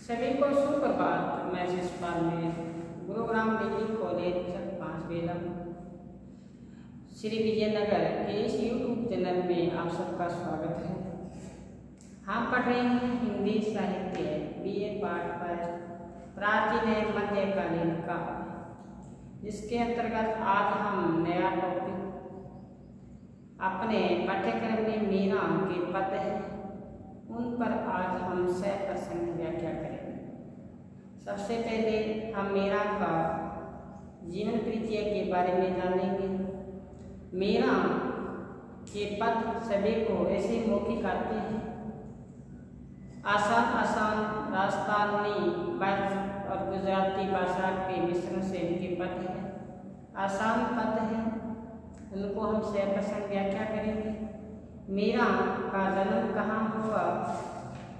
सभी को सुप्रभात। मैं शिषपाल में गुरुग्राम डिग्री कॉलेज 5 बेलम श्री विजयनगर के इस यूट्यूब चैनल में आप सबका स्वागत है। हम पढ़ रहे हैं हिंदी साहित्य BA पाठ पर प्राचीन मध्यकालीन काव्य, जिसके अंतर्गत आज हम नया टॉपिक अपने पाठ्यक्रम में मीरा के पद हैं, उन पर आज हम सप्रसंग व्याख्या करेंगे। सबसे पहले हम मीरा का जीवन परिचय के बारे में जानेंगे। मीरा के पद सभी को ऐसे मौखिक आते हैं। आसान राजस्थानी ब्रज और गुजराती भाषा के मिश्रण से इनके पद हैं। आसान पद हैं, उनको हम सप्रसंग व्याख्या करेंगे। मीरा का जन्म कहाँ हुआ,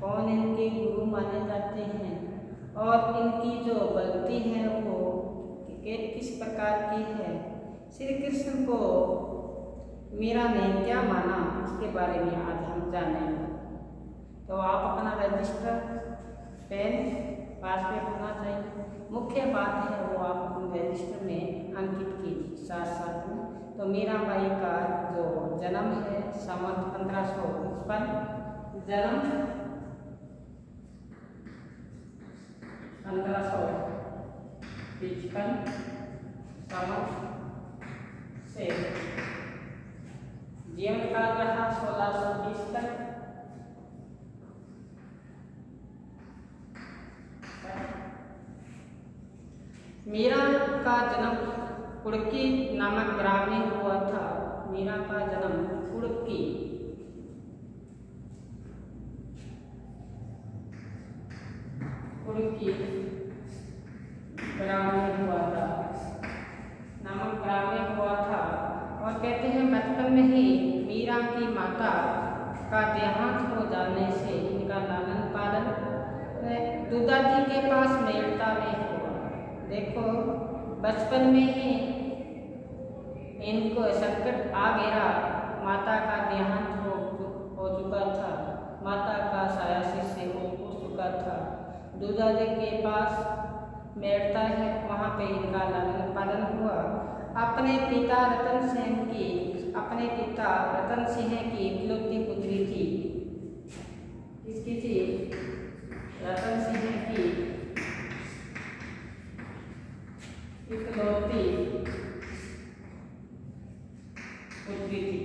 कौन इनके गुरु माने जाते हैं और इनकी जो भक्ति है वो किस प्रकार की है, श्री कृष्ण को मीरा ने क्या माना, उसके बारे में आज हम जानेंगे। तो आप अपना रजिस्टर पेन पास में होना चाहिए। मुख्य बात है वो आप अपने रजिस्टर में अंकित कीजिए साथ साथ में। तो मीराबाई का जो जन्म है संवत 1555, जन्म 1555 संवत से जीवन काल रहा 1620 तक। मीरा का जन्म कुड़की नामक ग्राम में हुआ था। मीरा का जन्म कुड़की ग्राम में हुआ था, नामक ग्राम में हुआ था। और कहते हैं बचपन में ही मीरा की माता का देहांत हो जाने से इनका लालन पालन दादाजी के पास मेड़ता में हुआ। देखो, बचपन में ही इनको संकट आ गया, माता का देहांत हो चुका था, माता का साया सिर से उठ चुका था। दादाजी के पास मेड़ता है, वहाँ पे इनका लालन पालन हुआ। अपने पिता रतन सिंह की इकलौती पुत्री थी। किसकी थी? रतन सिंह की इकलौती पुत्री थी।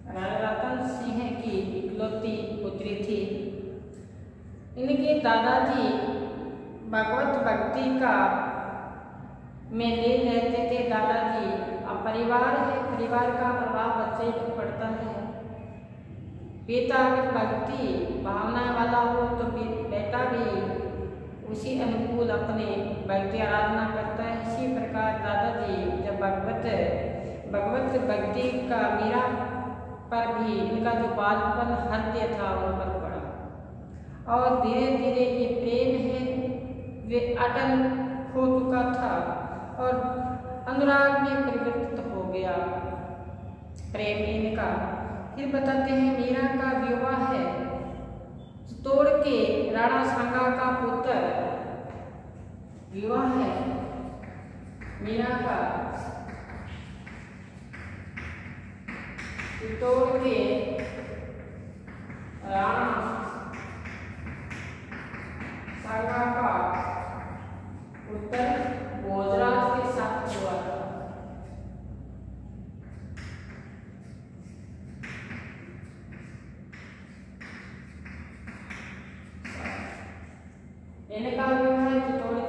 रतन सिंह की इकलौती पुत्री थी। इनके दादाजी भगवत भक्ति का में ले रहते थे। दादाजी अब परिवार है, परिवार का प्रभाव बच्चे पर पड़ता है। पिता अगर भक्ति भावना वाला हो तो बेटा भी उसी अनुकूल अपने भक्ति आराधना करता है। इसी प्रकार दादाजी जब भगवत भक्ति का मीरा पर भी इनका जो बालपन हृदय था उन पर पड़ा, और धीरे धीरे ये प्रेम है वे अटल हो चुका था और अनुराग में परिवर्तित हो गया प्रेम इनका। फिर बताते हैं मीरा का विवाह है तोड़ के राणा सांगा का पुत्र विवाह है मीरा का तोड़ के राणा सांगा का पुत्र भोजराज के साथ हुआ था। इनका विवाह चित्तौड़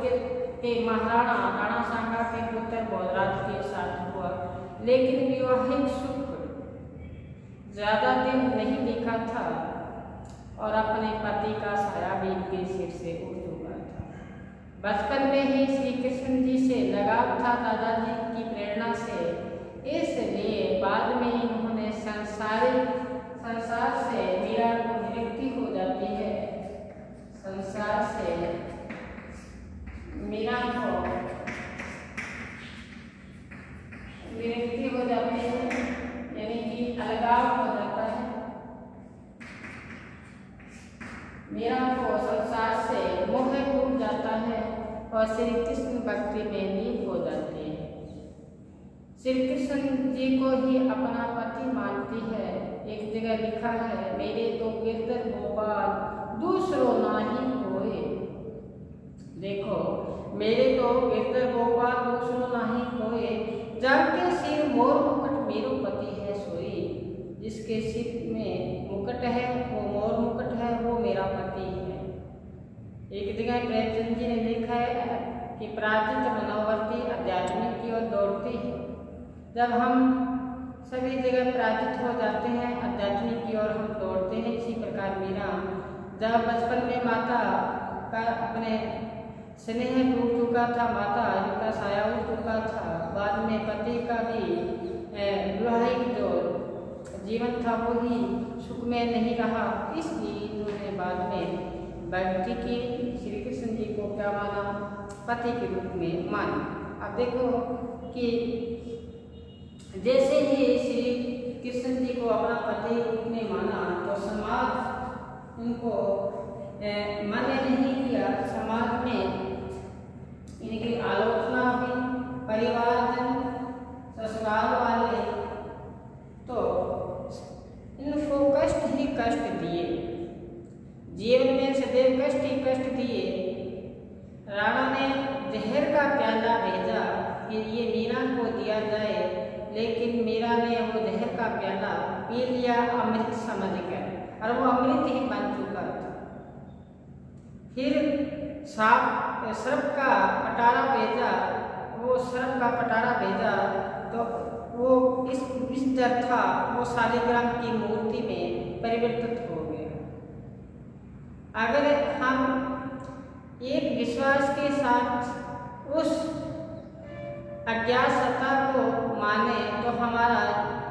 के महाराणा राणा सांगा के पुत्र भोजराज के साथ हुआ, लेकिन विवाहिक सुख ज्यादा दिन नहीं दिखा था और अपने पति का साया भी इनके सिर से उड़ चुका था। बचपन में ही श्री कृष्ण जी से लगाव था दादाजी की प्रेरणा से, इसलिए बाद में इन्होंने संसार से मीरा को निवृत्ति हो जाती है। संसार से मीरा को निवृत्ति हो जाती है, यानी कि अलगाव हो जाता है। मीरा को संसार से मोह टूट जाता है और श्री कृष्ण भक्ति में लीन हो जाती है। श्री कृष्ण जी को ही अपना पति मानती है। एक जगह लिखा है, मेरे तो गिरधर गोपाल दूसरो नाही कोई। देखो, मेरे तो गिरधर गोपाल दूसरो नाही कोई, जाके सिर मोर मुकुट मेरो पति है सोई। जिसके सिर में मुकुट है वो मोर मुकुट है, वो मेरा पति है। एक जगह प्रेमचंद जी ने लिखा है कि पराजित मनोवर्ती आध्यात्मिक की ओर दौड़ती है। जब हम सभी जगह पराजित हो जाते हैं, आध्यात्मिक की ओर हम दौड़ते हैं। इसी प्रकार मीरा जब बचपन में माता का अपने स्नेह टूट चुका था, माता इनका साया हो चुका था, बाद में पति का भी वैवाहिक जो जीवन था वो ही सुख में नहीं रहा, इसलिए इन्होंने बाद में भक्ति की, श्री कृष्ण जी को क्या माना, पति के रूप में माना। अब देखो कि जैसे ही श्री कृष्ण जी को अपना पति रूप में माना तो समाज उनको मान्य नहीं किया। समाज में इनकी आलोचना हुई, परिवारजन, ससुराल वाले तो इनको कष्ट ही कष्ट दिए, जीवन में सदैव कष्ट ही कष्ट दिए। राणा ने जहर का प्याला भेजा कि ये मीरा को दिया जाए, लेकिन मीरा ने वो जहर का प्याला पी लिया अमृत समझकर, और वो अमृत ही बन चुका था। फिर सर्प का पटारा भेजा, वो सर्प का पटारा भेजा तो वो इस विषजर था, वो शालिग्राम की मूर्ति में परिवर्तित हो गया। अगर हम एक विश्वास के साथ उस अज्ञात सत्ता को माने तो हमारा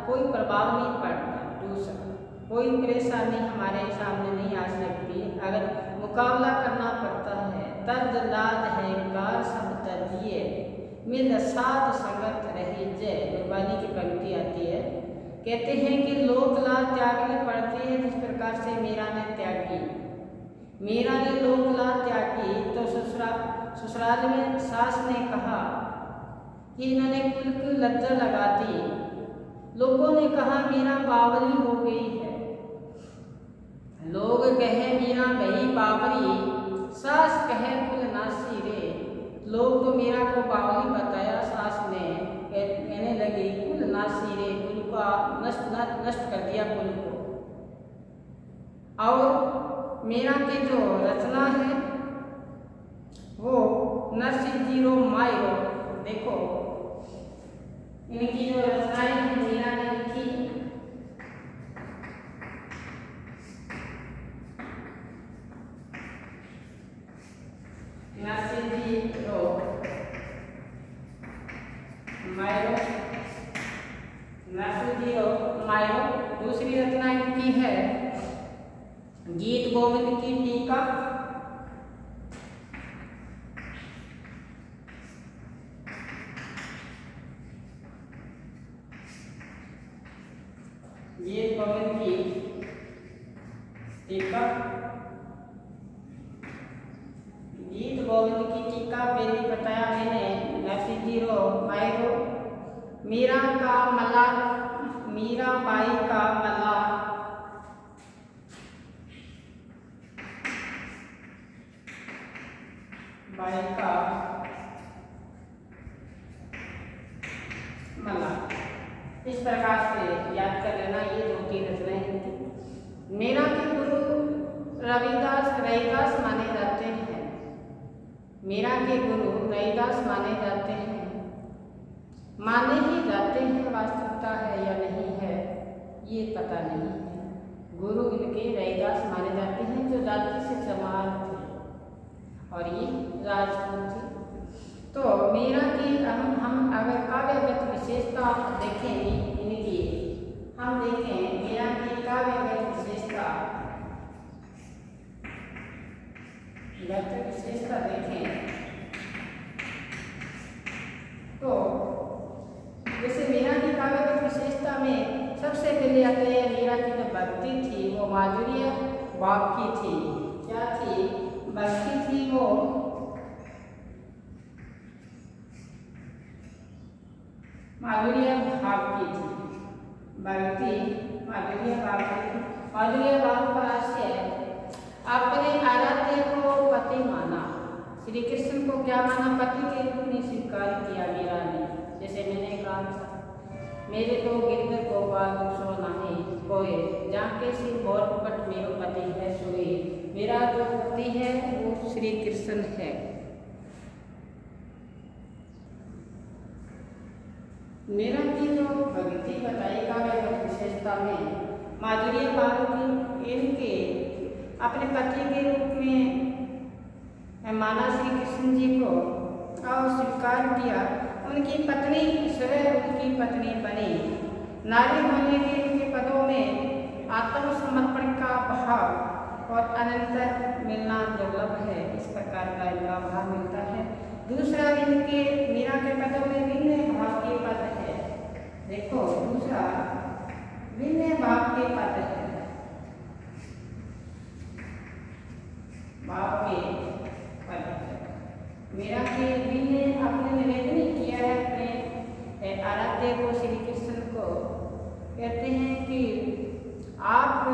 कोई प्रभाव नहीं पड़ता, दूसरा कोई परेशानी हमारे सामने नहीं आ सकती। अगर मुकाबला करना पड़ता है, तर्ज लाज है कार सब तजिए, मिल साध संगत रही जय। गुरबानी की पंक्ति आती है, कहते हैं कि लोक लाज त्यागनी पड़ती है, जिस प्रकार से मीरा ने त्यागी। मीरा ने लोक लाज त्यागी तो ससुराल में सास ने कहा कि इन्होंने कुल की लज्जा लगा दी। लोगों ने कहा मीरा बावली हो गई है। लोग कहे मीरा गई बावरी, सास कहे कुल नासी रे। लोग तो मीरा को बावली बताया, सास ने कहने लगी कुल नासी रे, कुल का नष्ट कर दिया कुल को। और मीरा की जो रचना है वो नरसिंह मायो, देखो इनकी जो रचनाएं मीरा ने लिखी, नरसिंह मायो। दूसरी रचना इनकी है गीत गोविंद की टीका। गीत गोविंद की टीका, गीत गोविंद की टीका पहले बताया मैंने, नरसिंह मायो। मीरा का मला, मीरा बाई का मला, बाई का मला, इस प्रकार से याद कर लेना। ये दो तीन रचनाएं हैं। मीरा के गुरु रविदास माने जाते हैं। मीरा के गुरु रविदास माने जाते हैं, माने ही जाते हैं, वास्तविकता है या नहीं है ये पता नहीं है। गुरु इनके रविदास माने जाते हैं, जो जाति से समाज थे और ये राजपूत थे। तो मीरा की हम अगर काव्यगत विशेषता देखें इनकी, हम देखें मीरा की काव्यगत विशेषता देखें तो जैसे मीरा की काव्यगत विशेषता में सबसे पहले आते हैं मीरा की जो भक्ति थी वो माधुर्य भाव की थी। क्या थी, भक्ति थी वो माधुर्य भाव की थी। भक्ति माधुर्य भाव की थी। माधुर्य भाव का आशय अपने आराध्य को पति माना। श्री कृष्ण को क्या माना, पति के रूप में स्वीकार किया मीरा ने। जैसे मैंने कहा था, मेरे तो गिरधर गोपाल सो नाहे कोय, जाके सिर बोर पट मेरो पति है सोए। मेरा जो पति है वो श्री कृष्ण है। मीरा की जो भक्ति बताई काव्य विशेषता में माधुर्य भाव की, इनके अपने पति के रूप में माना श्री कृष्ण जी को और स्वीकार किया। उनकी पत्नी स्वयं उनकी पत्नी बनी। नारी होने के उनके पदों में आत्मसमर्पण का भाव और अनंतर मिलना दुर्लभ है। इस प्रकार का इनका भाव मिलता है। दूसरा, इनके मीरा के पदों में विनय भाव के पद है। देखो, दूसरा विनय भाव के पद है। भाव के पद मीरा के विनय आपने निवेदन किया है अपने आराध्य को, श्री कृष्ण को। कहते हैं कि आप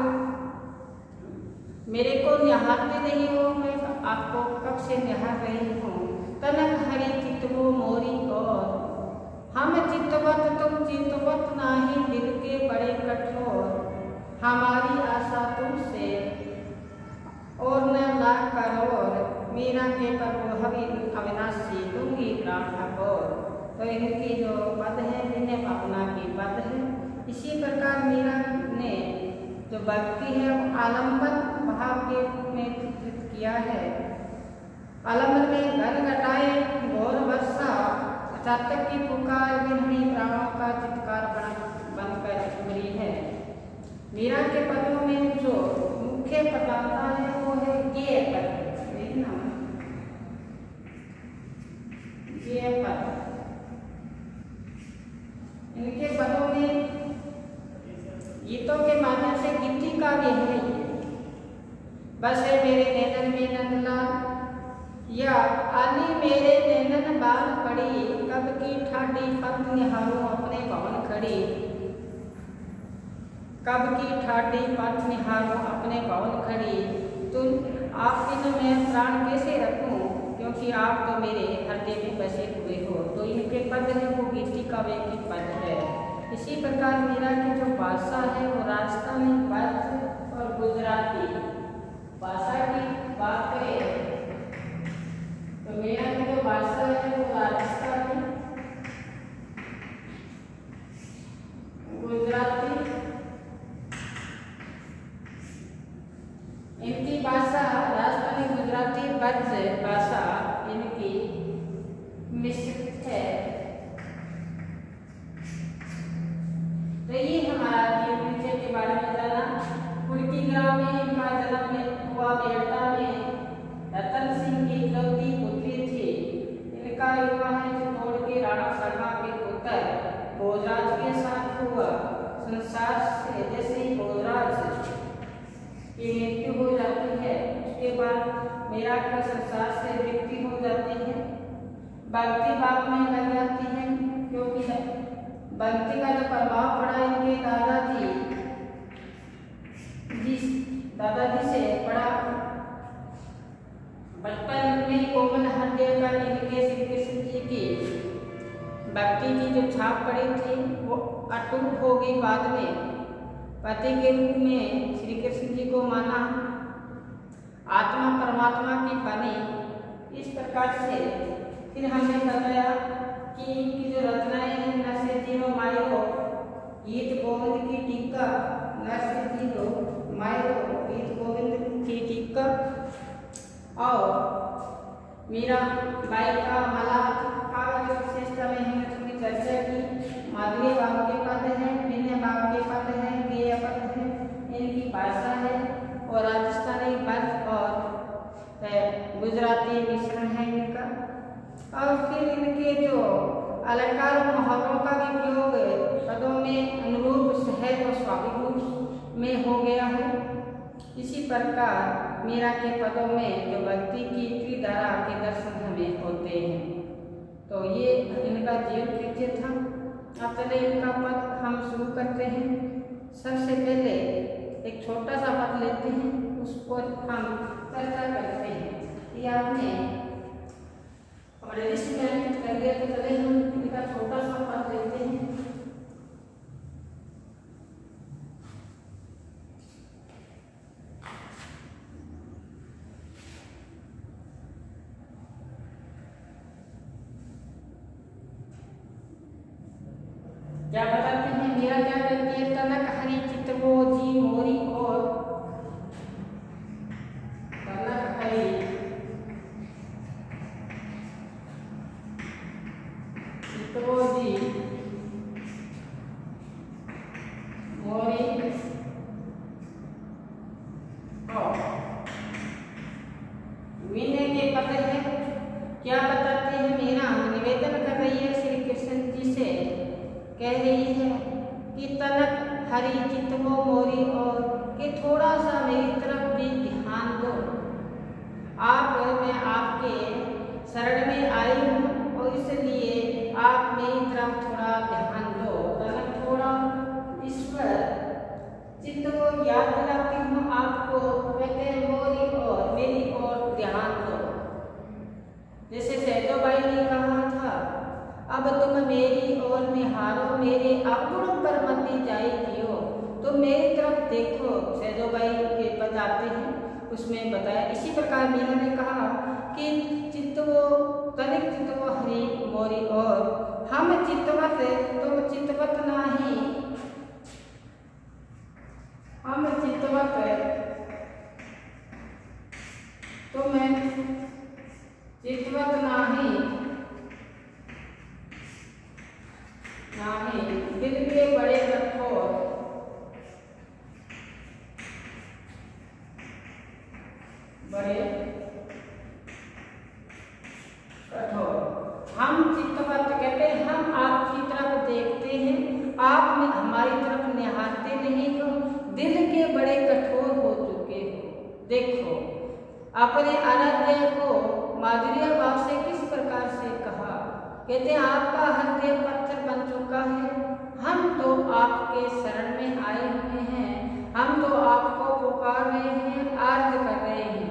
मेरे को निहारते नहीं हो, मैं आपको कब से निहार रही हूँ। तनक हरि चितवो मोरी और हम चितवत तुम चितवत नाही, दिल के बड़े कठोर हमारी आशा तुमसे और न लाख करोड़। मीरा के प्रभु हरि अविनाशी दूंगी प्राण ठकोर। तो इनकी जो पद है विनय भावना की पद है। इसी प्रकार मीरा ने जो भक्ति है आलम्बन भाव के रूप में चित्रित किया है। आलम्बन में घन घटाए घोर वर्षा, चातक की पुकार विनही प्राणों का चित्कार बनकर उभरी है। मीरा के पदों में जो मुख्य पदार्थ है वो है गेय पद। देखना, गेय पद इनके पदों में गीतों के माध्यम से गीति काव्य है। बस है मेरे नैनन में नंदलाल, या आली मेरे नैनन बाल पड़ी, कब की ठाडी पग निहारो अपने भवन खड़ी। कब की ठाडी पग निहारो अपने भवन खड़ी, तुम आप बिन मैं प्राण कैसे रखूं, क्योंकि आप तो मेरे हृदय में बसे हुए हो। तो इनके पद है वो गीति काव्य की पद है। इसी प्रकार मीरा की जो भाषा है वो राजस्थानी पद और गुजराती भाषा की बात करें तो मीरा की जो भाषा है वो राजस्थानी, गुजराती, इनकी भाषा राजस्थानी गुजराती ब्रज भाषा इनकी मिश्रित है। तो ये हमारा परिचय के बारे में जाना। कुर्की ग्राम में इनका जन्म हुआ। बेटा में रतन सिंह की इकलौती पुत्री थी। इनका विवाह चित्तौड़ के राणा शर्मा के पुत्र भोजराज के साथ हुआ। संसार से जैसे ही भोजराज की मृत्यु हो जाती है उसके बाद मीरा का संसार से मृत्यु हो जाती है। भक्ति भाव में लग जाती है, क्योंकि भक्ति का जो प्रभाव पड़ा इनके दादाजी से पड़ा। बचपन में कोमल हृदय पर इनके श्री कृष्ण जी की भक्ति की जो छाप पड़ी थी वो अटूट हो गई। बाद में पति के रूप में श्री कृष्ण जी को माना, आत्मा परमात्मा की बनी। इस प्रकार से फिर हमने बताया कि इनकी जो रचनाएं हैं नरसे जीरो मायो गीत गोविंद की टीका, नरसे जीरो मायो गीत गोविंद की टीका और मीरा बाई का माला काव्य विशेषता में हमने थोड़ी चर्चा की। माधुर्य भाव के पद है, विनय भाव के पद है, गेय पद है, इनकी भाषा है और राजस्थानी पद और गुजराती मिश्रण है इनका। और फिर इनके जो अलंकार और मुहावरों का भी प्रयोग पदों में अनुरूप सहज और स्वाभाविक रूप में हो गया है। इसी प्रकार मीरा के पदों में जो भक्ति की त्रिधारा के दर्शन हमें होते हैं। तो ये इनका जीवन परिचय था। अब चले इनका पद हम शुरू करते हैं। सबसे पहले एक छोटा सा पद लेते हैं, उस पर हम चर्चा करते हैं कि आपने हमारे लिस्ट में कर दिया। तो चले हम इनका छोटा सा पद लेते हैं। क्या बताते हैं, मीरा क्या कहती है, तनक हरि चितवो जी मोरी और तनक हरि चितवो जी मोरी और विनय के पद है। क्या बताते हैं, मीरा निवेदन कर रही है श्री कृष्ण जी से, कह रही है कि तनक हरि चितवो मोरी और कि थोड़ा सा मेरी तरफ भी ध्यान दो। आप मैं आपके शरण में आई हूँ और इसलिए आप मेरी तरफ थोड़ा ध्यान दो। तनक थोड़ा ईश्वर चितवो याद दिलाती हूँ आपको, कहते हैं मोरी और मेरी ओर ध्यान दो। जैसे सैजोबाई ने कहा था, अब तुम मेरी ओर निहारो मेरे अवगुण पर मती जाई जियो। तो मेरी तरफ देखो, सैजोबाई के पद आते हैं, उसमें बताया। इसी प्रकार मीरा ने कहा कि चितवो तनिक चितवो हरि मोरी और हम चितवत तुम चितवत नाही, हम चितवत तुम चितवत नाही, दिल के बड़े कठोर, बड़े कठोर। हम चित्तवत कहते हैं, हम आपकी तरफ देखते हैं, आप हमारी तरफ निहारते नहीं हो, दिल के बड़े कठोर हो चुके हो। देखो अपने आराध्य को माधुर्य भाव से किस प्रकार से कहा, कहते हैं आपका हृदय पत्थर बन चुका है, हम तो आपके शरण में आए हुए हैं, हम तो आपको पुकार रहे हैं, अर्ज कर रहे हैं,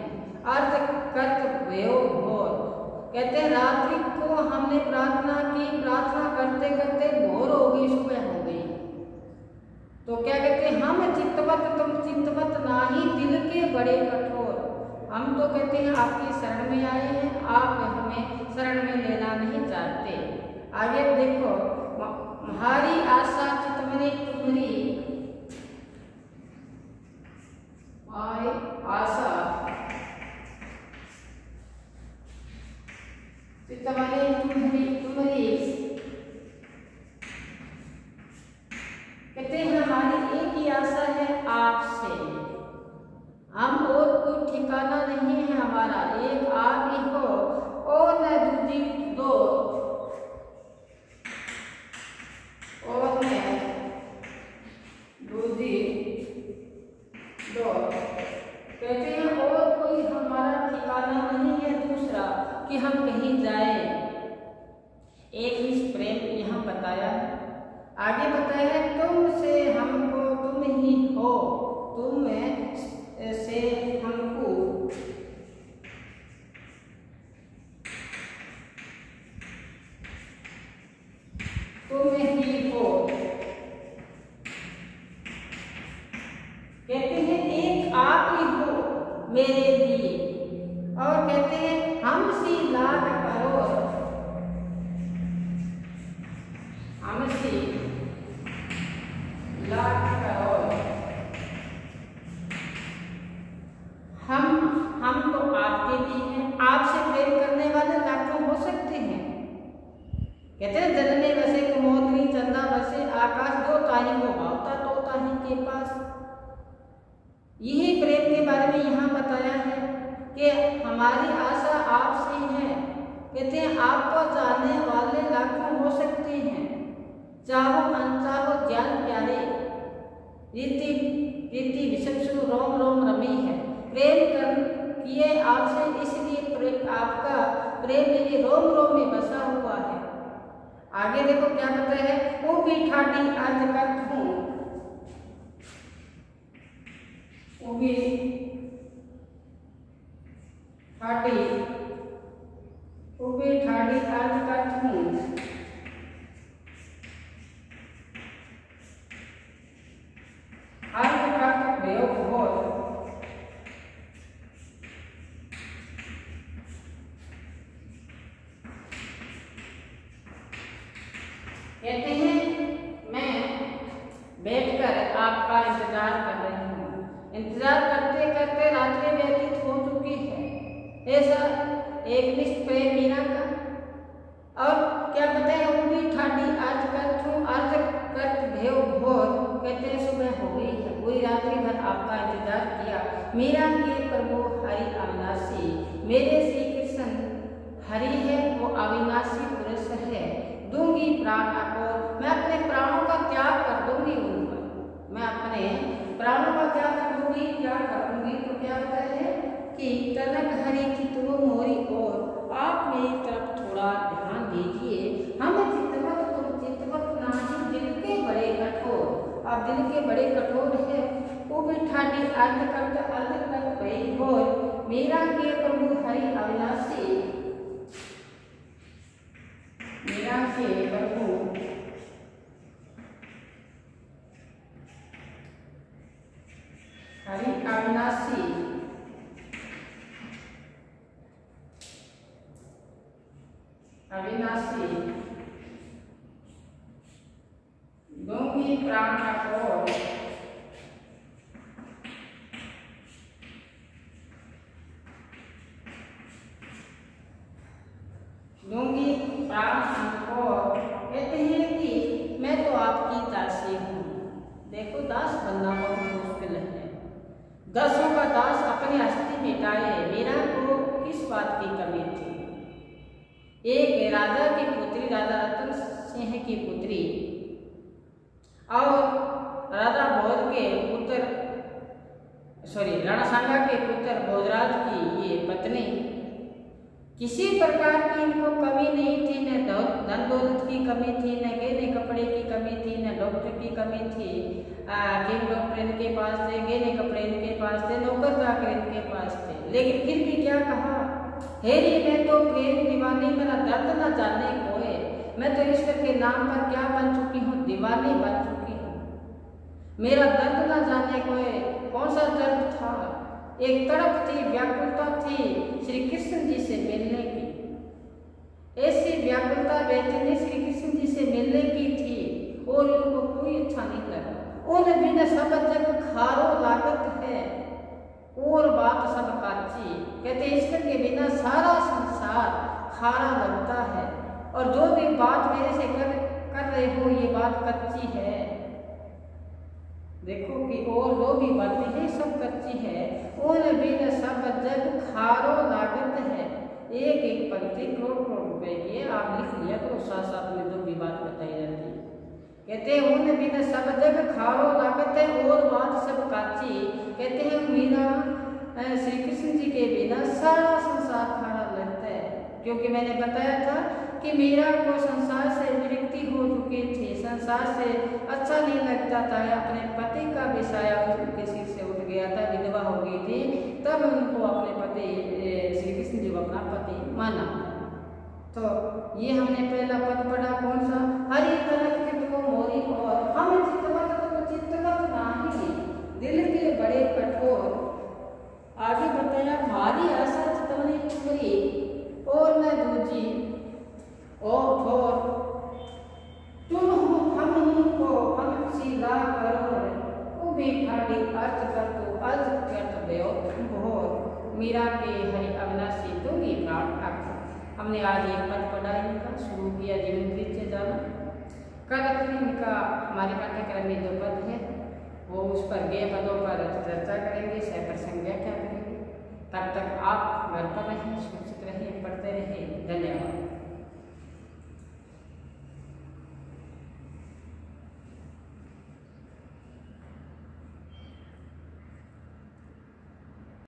अर्ज करत भयो भोर। कहते हैं रात्रि को हमने प्रार्थना की, प्रार्थना करते करते भोर हो गई, सुबह हो गई। तो क्या कहते हैं, हम चित्तवत तुम चित्तवत नाही, दिल के बड़े कठोर। हम तो कहते हैं आपकी शरण में आए हैं, आप हमें शरण में लेना नहीं चाहते। आगे देखो, हमारी आशा चितमनी तुम्हारी, आशा चितमनी तुम्हारी, कहते हैं हमारी एक ही आशा है आपसे, हम और कोई ठिकाना नहीं है हमारा, एक आप ही हो और न दूजी दो, और न दूजी दो। कहते हैं और कोई हमारा ठिकाना नहीं है दूसरा कि हम कहीं जाए। एक इस प्रेम यहाँ बताया। आगे बताया है तुमसे हमको तुम ही हो, तुम से हमको तुम ही हो। कहते हैं एक आप ही हो मेरे लिए, और कहते हैं हमसे लाड करो, हमसे लाड करो। हम तो आपके लिए हैं, आपसे प्रेम करने वाले लाखों हो सकते हैं। कहते हैं जल में बसे कुमोदनी चंदा बसे आकाश, दो ताही को भावता तो ताही के पास। यही प्रेम के बारे में यहाँ बताया है कि हमारी आशा आपसे है। कहते हैं आपको जानने वाले लाखों हो सकते हैं, चाहो अनचाहो ज्ञान प्यारे, रीति रीति विषम रोम रोम रमी रोम रोम में बसा हुआ है। आगे देखो क्या कहता है, वो भी ठाडी आज करत हूँ, वो भी ठाडी आज करत हूँ, आज का भयो घोर, कहते हैं मैं बैठकर आपका इंतजार कर रही हूँ। इंतजार करते करते रात्रि व्यतीत हो चुकी है। ऐसा एक निष्ठ प्रेम मीना का। और क्या बताए, वो भी ठाडी आज करत हूँ, आज करत भेव घोर, कहते हैं सुबह हो गई है, पूरी रात्रि भर आपका इंतजार किया। मीरा के प्रभु हरि अविनाशी, मेरे श्री कृष्ण हरि है, वो अविनाशी पुरुष है। दूंगी प्राण आपको, मैं अपने प्राणों का त्याग कर दूंगी उन पर, मैं अपने प्राणों का त्याग कर दूंगी, क्या कर दूंगी। तो क्या होता है कि तनक हरि की तो मोरी और आप मेरी तरफ थोड़ा ध्यान दीजिए। हमें चितवत तुम चितवत नाही, दिल के बड़े कठोर, आप दिल के बड़े कठोर है। वो भी ठाडी अर्ध करत भई घोर, मीरा के प्रभु हरि अविनाशी, मीरा के प्रभु हरि अविनाशी, अविनाशी दूंगी प्राण आपको, दूंगी प्राण आपको। कहते हैं कि मैं तो आपकी दासी हूँ। देखो दास बनना बहुत मुश्किल है। दसों का दास अपने हस्ती मिटाए। मीरा को किस बात की कमी थी। एक राजा की पुत्री, राजा रतन सिंह की पुत्री और राजा भोज के पुत्र, रणसांगा के पुत्र भोजराज की ये पत्नी, किसी प्रकार की इनको कमी नहीं थी। न धन दौलत की कमी थी, न गहने कपड़े की कमी थी, न डॉक्टर की कमी थी। किंग डॉक्टर इनके पास थे, गहने कपड़े इनके पास थे, नौकर चाकर इनके पास थे। लेकिन फिर भी क्या कहा, हेरी मैं तो प्रेम दीवानी, मेरा दर्द न जाने कोई। मैं तो ईश्वर के नाम पर क्या बन चुकी हूँ, दीवानी बन चुकी हूँ। मेरा दर्द न जाने कोई। कौन सा दर्द था, एक तड़प थी, व्याकुलता थी श्री कृष्ण जी से मिलने की। ऐसी व्याकुलता बेचैनी श्री कृष्ण जी से मिलने की थी और उनको कोई अच्छा नहीं लगा। उन बिना सब जग खारो लागत है और बात सब काची। कहते ईश्वर के बिना सारा संसार खारा लगता है और जो भी बात मेरे से कर रहे हो ये बात कच्ची है। देखो कि और जो भी बातें हैं सब कच्ची है। उन बिन सब जग खारो लागत है। एक एक पंक्ति करोड़ रुपए की, आप लिख लिया तो साथ साथ में जो भी बात बताई जाती है। कहते हैं उन बिन सब जग खारो लागत है और बात सब काची। कहते हैं मीरा श्री कृष्ण जी के बिना सारा संसार खारा लगता है। क्योंकि मैंने बताया था कि मीरा को संसार से विरक्ति हो चुकी थी, संसार से अच्छा नहीं लगता था। अपने पति का भी साया उनके सिर से उठ गया था, विधवा हो गई थी। तब उनको अपने पति श्री कृष्ण जी को अपना पति माना। तो ये हमने पहला पद पढ़ा, कौन सा, हरि तनक चितवो मोरी और हम चितवत तो चितवत नाही, दिल के बड़े कठोर। आगे बताया भारी आशा चितवनी पूरी और मैं दूजी और तुम हम को हम सीधा करो उबे ठाडी अर्थ कर तो अर्थ करत भयो भोर। मीरा के हरि अविनाशी दूंगी प्राण आपको। हमने आज एक पद पढ़ा, इनका शुरू किया जीवन परिचय जाना। कल इनका हमारे पाठ्यक्रम में जो पद है वो उस पर गए पदों पर चर्चा करेंगे, सह प्रसंग व्याख्या करेंगे। तब तक आप घर पर रहें, सुरक्षित रहें, पढ़ते रहें।